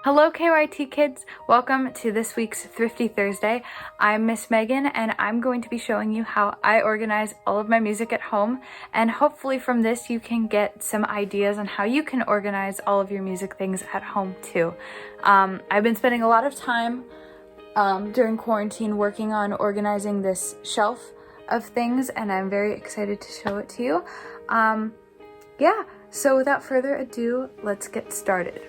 Hello KYT kids, welcome to this week's Thrifty Thursday. I'm Miss Megan and I'm going to be showing you how I organize all of my music at home, and hopefully from this you can get some ideas on how you can organize all of your music things at home too. I've been spending a lot of time during quarantine working on organizing this shelf of things, and I'm very excited to show it to you. So without further ado, let's get started.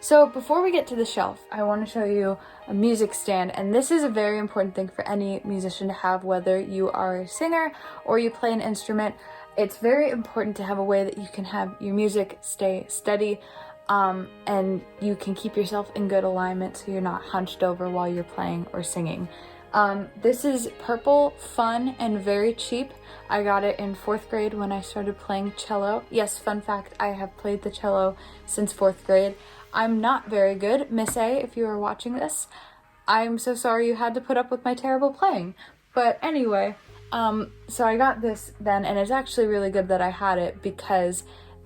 So before we get to the shelf, I want to show you a music stand, and this is a very important thing for any musician to have, whether you are a singer or you play an instrument. It's very important to have a way that you can have your music stay steady, and you can keep yourself in good alignment so you're not hunched over while you're playing or singing. This is purple, fun, and very cheap. I got it in 4th grade when I started playing cello. Yes, fun fact, I have played the cello since 4th grade. I'm not very good, Miss A, if you are watching this. I'm so sorry you had to put up with my terrible playing. But anyway, so I got this then, and it's actually really good that I had it, because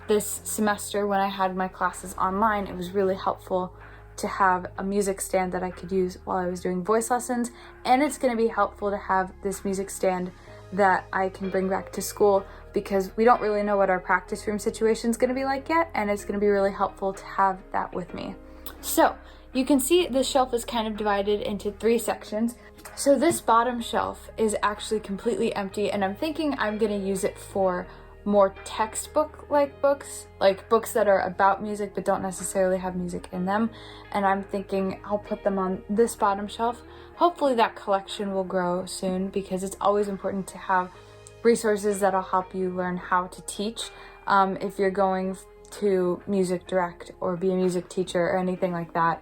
this semester when I had my classes online, it was really helpful to have a music stand that I could use while I was doing voice lessons, and it's going to be helpful to have this music stand that I can bring back to school, because we don't really know what our practice room situation is going to be like yet, and it's going to be really helpful to have that with me. So you can see the shelf is kind of divided into 3 sections. So this bottom shelf is actually completely empty, and I'm thinking I'm going to use it for more textbook-like books, like books that are about music but don't necessarily have music in them, and I'm thinking I'll put them on this bottom shelf. Hopefully that collection will grow soon, because it's always important to have resources that'll help you learn how to teach if you're going to music direct or be a music teacher or anything like that.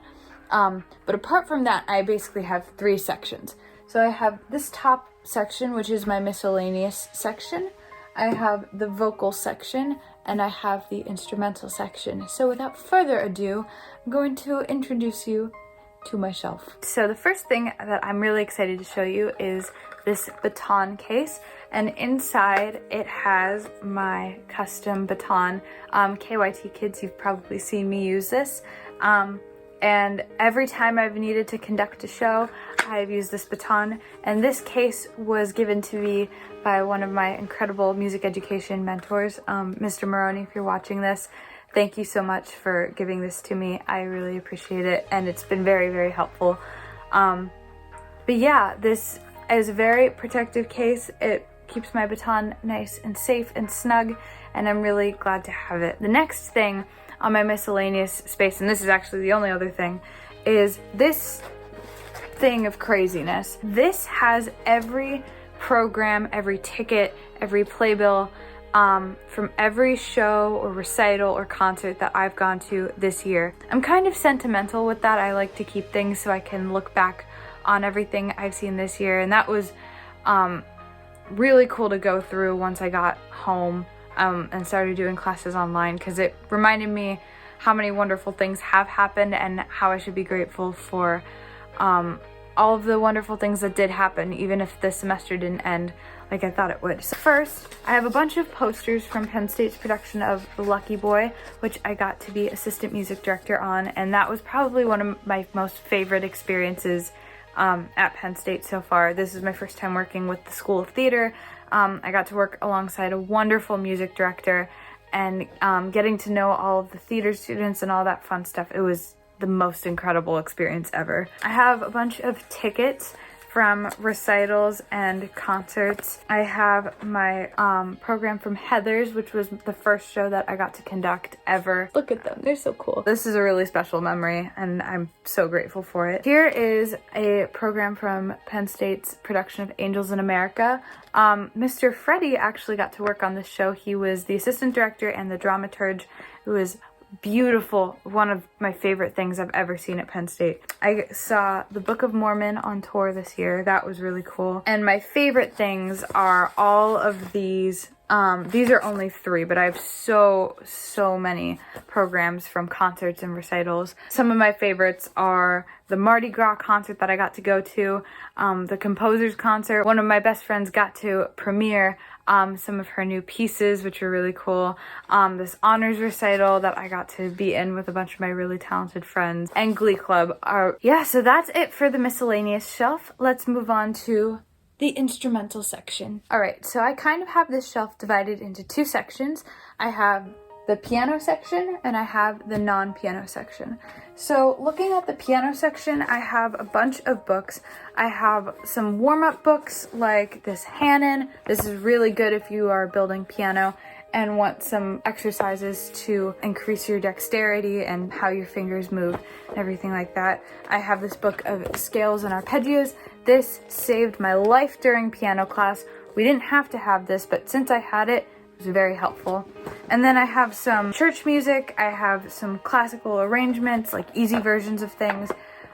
But apart from that, I basically have 3 sections. So I have this top section, which is my miscellaneous section. I have the vocal section, and I have the instrumental section. So without further ado, I'm going to introduce you to my shelf. So the first thing that I'm really excited to show you is this baton case, and inside it has my custom baton. KYT kids, you've probably seen me use this. And every time I've needed to conduct a show, I've used this baton. And this case was given to me by one of my incredible music education mentors, Mr. Maroney. If you're watching this, thank you so much for giving this to me. I really appreciate it, and it's been very, very helpful. But yeah, this is a very protective case. It keeps my baton nice and safe and snug, and I'm really glad to have it. The next thing on my miscellaneous space, and this is actually the only other thing, is this thing of craziness. This has every program, every ticket, every playbill from every show or recital or concert that I've gone to this year. I'm kind of sentimental with that. I like to keep things so I can look back on everything I've seen this year, and that was really cool to go through once I got home and started doing classes online, because it reminded me how many wonderful things have happened and how I should be grateful for all of the wonderful things that did happen, even if the semester didn't end like I thought it would. So first, I have a bunch of posters from Penn State's production of The Lucky Boy, which I got to be assistant music director on, and that was probably one of my most favorite experiences at Penn State so far. This is my first time working with the School of Theater. I got to work alongside a wonderful music director, and getting to know all of the theater students and all that fun stuff. It was the most incredible experience ever. I have a bunch of tickets from recitals and concerts. I have my program from Heather's, which was the first show that I got to conduct ever. Look at them, they're so cool. This is a really special memory, and I'm so grateful for it. Here is a program from Penn State's production of Angels in America. Mr. Freddie actually got to work on this show. He was the assistant director and the dramaturge. It was beautiful. One of my favorite things I've ever seen at Penn State. I saw the Book of Mormon on tour this year. That was really cool. And my favorite things are all of these. These are only 3, but I have so many programs from concerts and recitals. Some of my favorites are the Mardi Gras concert that I got to go to, the Composers concert. One of my best friends got to premiere some of her new pieces, which are really cool, this honors recital that I got to be in with a bunch of my really talented friends, and Glee Club. Yeah, so that's it for the miscellaneous shelf. Let's move on to the instrumental section. Alright, so I kind of have this shelf divided into two sections. I have the piano section and I have the non-piano section. So looking at the piano section, I have a bunch of books. I have some warm-up books like this Hanon. This is really good if you are building piano and want some exercises to increase your dexterity and how your fingers move and everything like that. I have this book of scales and arpeggios. This saved my life during piano class. We didn't have to have this, but since I had it, it was very helpful. And then I have some church music. I have some classical arrangements, like easy versions of things.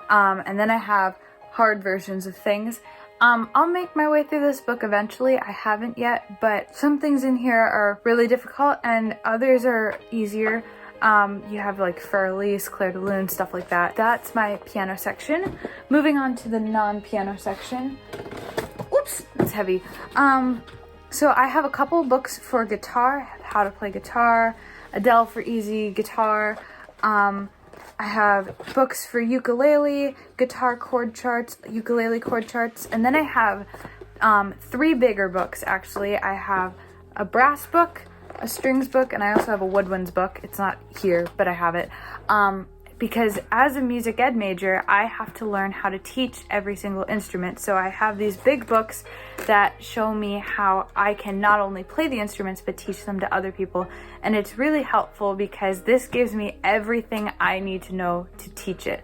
And then I have hard versions of things. I'll make my way through this book eventually. I haven't yet, but some things in here are really difficult and others are easier. You have like Fur-Elise, Clair de Lune, stuff like that. That's my piano section. Moving on to the non-piano section. Oops, it's heavy. So I have a couple books for guitar, how to play guitar, Adele for easy guitar. I have books for ukulele, guitar chord charts, ukulele chord charts, and then I have three bigger books actually. I have a brass book, a strings book, and I also have a woodwinds book. It's not here, but I have it. Because as a music ed major, I have to learn how to teach every single instrument. So I have these big books that show me how I can not only play the instruments, but teach them to other people. And it's really helpful because this gives me everything I need to know to teach it.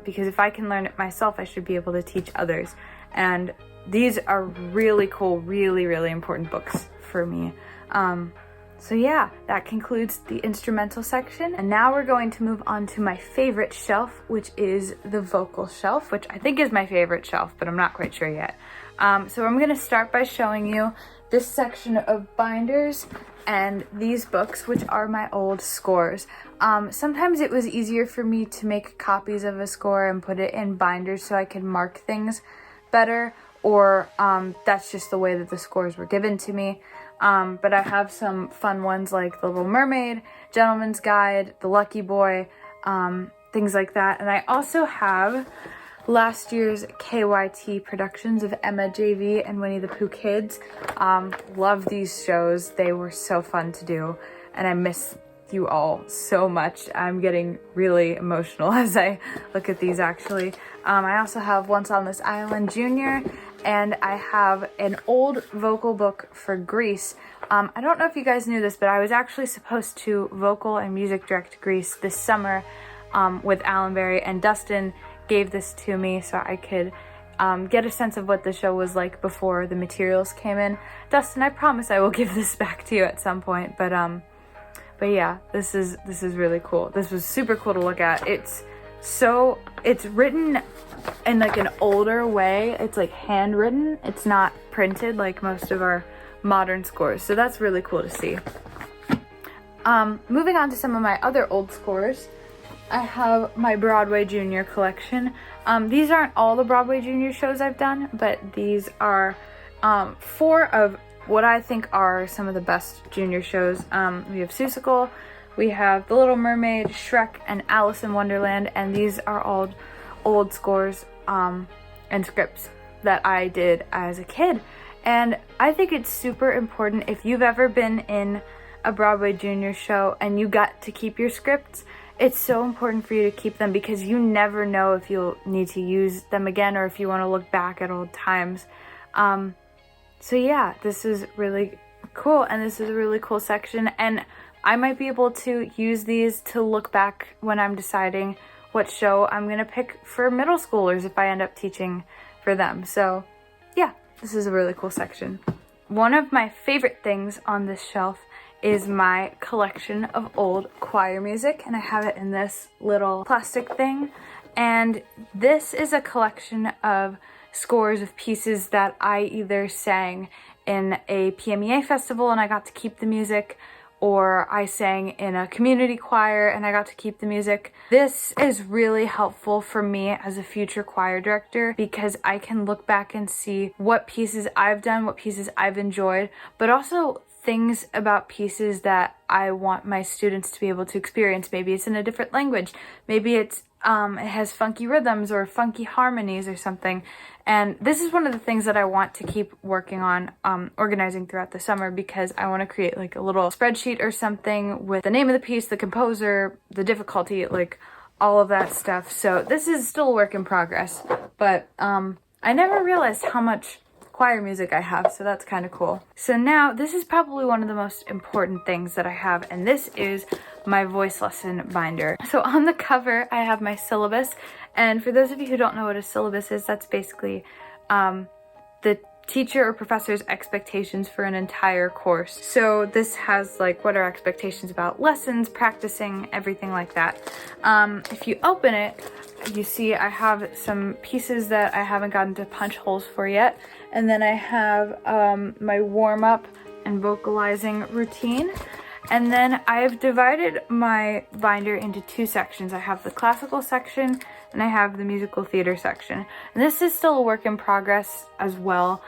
Because if I can learn it myself, I should be able to teach others. And these are really cool, really, really important books for me. So yeah, that concludes the instrumental section. And now we're going to move on to my favorite shelf, which is the vocal shelf, which I think is my favorite shelf, but I'm not quite sure yet. So I'm gonna start by showing you this section of binders and these books, which are my old scores. Sometimes it was easier for me to make copies of a score and put it in binders so I could mark things better, or that's just the way that the scores were given to me. But I have some fun ones like The Little Mermaid, Gentleman's Guide, The Lucky Boy, things like that. And I also have last year's KYT productions of Emma JV and Winnie the Pooh Kids. Love these shows. They were so fun to do, and I miss you all so much. I'm getting really emotional as I look at these actually. I also have Once on This Island Junior, and I have an old vocal book for Grease. I don't know if you guys knew this, but I was actually supposed to vocal and music direct Grease this summer with Alan Berry, and Dustin gave this to me so I could get a sense of what the show was like before the materials came in. Dustin, I promise I will give this back to you at some point, but yeah, this is really cool. This was super cool to look at. It's written in like an older way. It's like handwritten. It's not printed like most of our modern scores. So that's really cool to see. Moving on to some of my other old scores. I have my Broadway Junior collection. These aren't all the Broadway Junior shows I've done, but these are 4 of what I think are some of the best junior shows. We have Seussical, we have The Little Mermaid, Shrek, and Alice in Wonderland, and these are all old scores and scripts that I did as a kid. And I think it's super important if you've ever been in a Broadway Junior show and you got to keep your scripts. It's so important for you to keep them because you never know if you'll need to use them again or if you want to look back at old times. So yeah, this is really cool, and this is a really cool section, and I might be able to use these to look back when I'm deciding what show I'm gonna pick for middle schoolers if I end up teaching for them. So yeah, this is a really cool section. One of my favorite things on this shelf is my collection of old choir music, and I have it in this little plastic thing. And this is a collection of scores of pieces that I either sang in a PMEA festival and I got to keep the music, or I sang in a community choir and I got to keep the music. This is really helpful for me as a future choir director because I can look back and see what pieces I've done, what pieces I've enjoyed, but also things about pieces that I want my students to be able to experience. Maybe it's in a different language. Maybe it has funky rhythms or funky harmonies or something. And this is one of the things that I want to keep working on, organizing throughout the summer, because I want to create like a little spreadsheet or something with the name of the piece, the composer, the difficulty, like all of that stuff. So this is still a work in progress, but I never realized how much choir music I have, so that's kind of cool. So now this is probably one of the most important things that I have, and this is my voice lesson binder. So on the cover I have my syllabus, and for those of you who don't know what a syllabus is, that's basically the teacher or professor's expectations for an entire course. So this has like what are expectations about lessons, practicing, everything like that. If you open it, you see I have some pieces that I haven't gotten to punch holes for yet, and then I have my warm-up and vocalizing routine. And then I've divided my binder into two sections. I have the classical section and I have the musical theater section. And this is still a work in progress as well,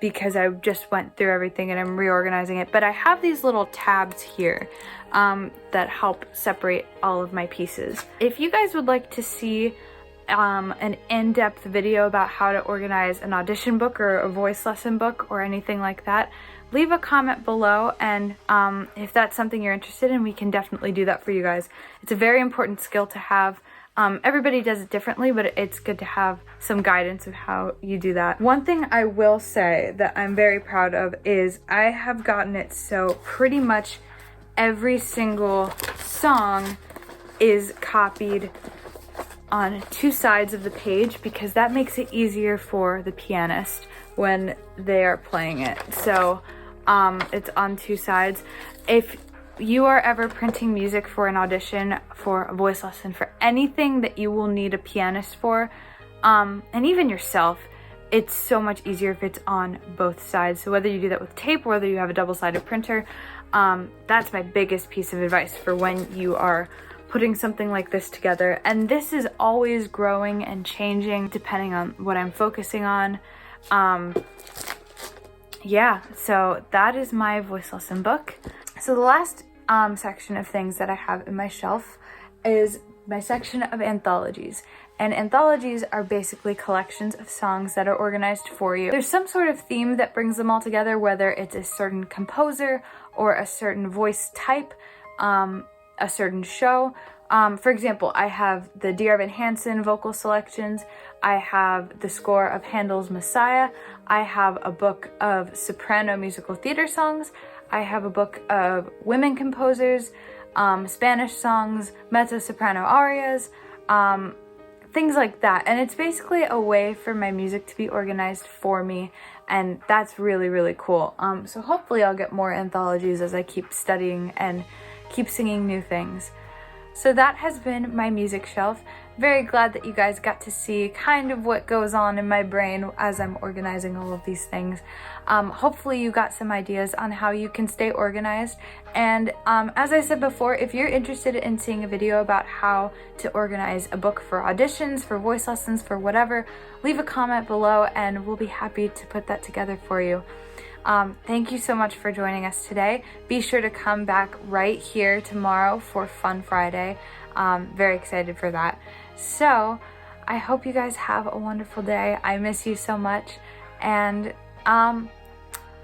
because I just went through everything and I'm reorganizing it. But I have these little tabs here that help separate all of my pieces. If you guys would like to see an in-depth video about how to organize an audition book or a voice lesson book or anything like that, leave a comment below, and if that's something you're interested in, we can definitely do that for you guys. It's a very important skill to have. Everybody does it differently, but it's good to have some guidance of how you do that. One thing I will say that I'm very proud of is I have gotten it so pretty much every single song is copied on two sides of the page, because that makes it easier for the pianist when they are playing it. So it's on two sides. If you are ever printing music for an audition, for a voice lesson, for anything that you will need a pianist for, and even yourself, it's so much easier if it's on both sides. So whether you do that with tape or whether you have a double-sided printer, that's my biggest piece of advice for when you are putting something like this together. And this is always growing and changing depending on what I'm focusing on. Yeah, so that is my voice lesson book. So the last section of things that I have in my shelf is my section of anthologies. And anthologies are basically collections of songs that are organized for you. There's some sort of theme that brings them all together, whether it's a certain composer or a certain voice type, a certain show. For example, I have the Dear Evan Hansen vocal selections. I have the score of Handel's Messiah. I have a book of soprano musical theater songs. I have a book of women composers, Spanish songs, mezzo-soprano arias, things like that. And it's basically a way for my music to be organized for me, and that's really, really cool. So hopefully I'll get more anthologies as I keep studying and keep singing new things. So that has been my music shelf. Very glad that you guys got to see kind of what goes on in my brain as I'm organizing all of these things. Hopefully you got some ideas on how you can stay organized. And as I said before, if you're interested in seeing a video about how to organize a book for auditions, for voice lessons, for whatever, leave a comment below and we'll be happy to put that together for you. Thank you so much for joining us today. Be sure to come back right here tomorrow for Fun Friday. Very excited for that. So I hope you guys have a wonderful day. I miss you so much, and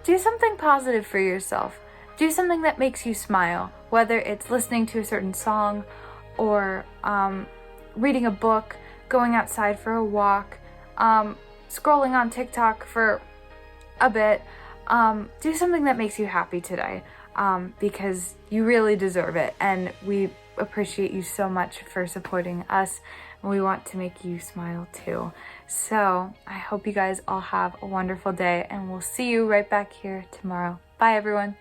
do something positive for yourself. Do something that makes you smile, whether it's listening to a certain song or reading a book, going outside for a walk, scrolling on TikTok for a bit. Do something that makes you happy today, because you really deserve it, and we appreciate you so much for supporting us, and we want to make you smile too. So I hope you guys all have a wonderful day, and we'll see you right back here tomorrow. Bye everyone.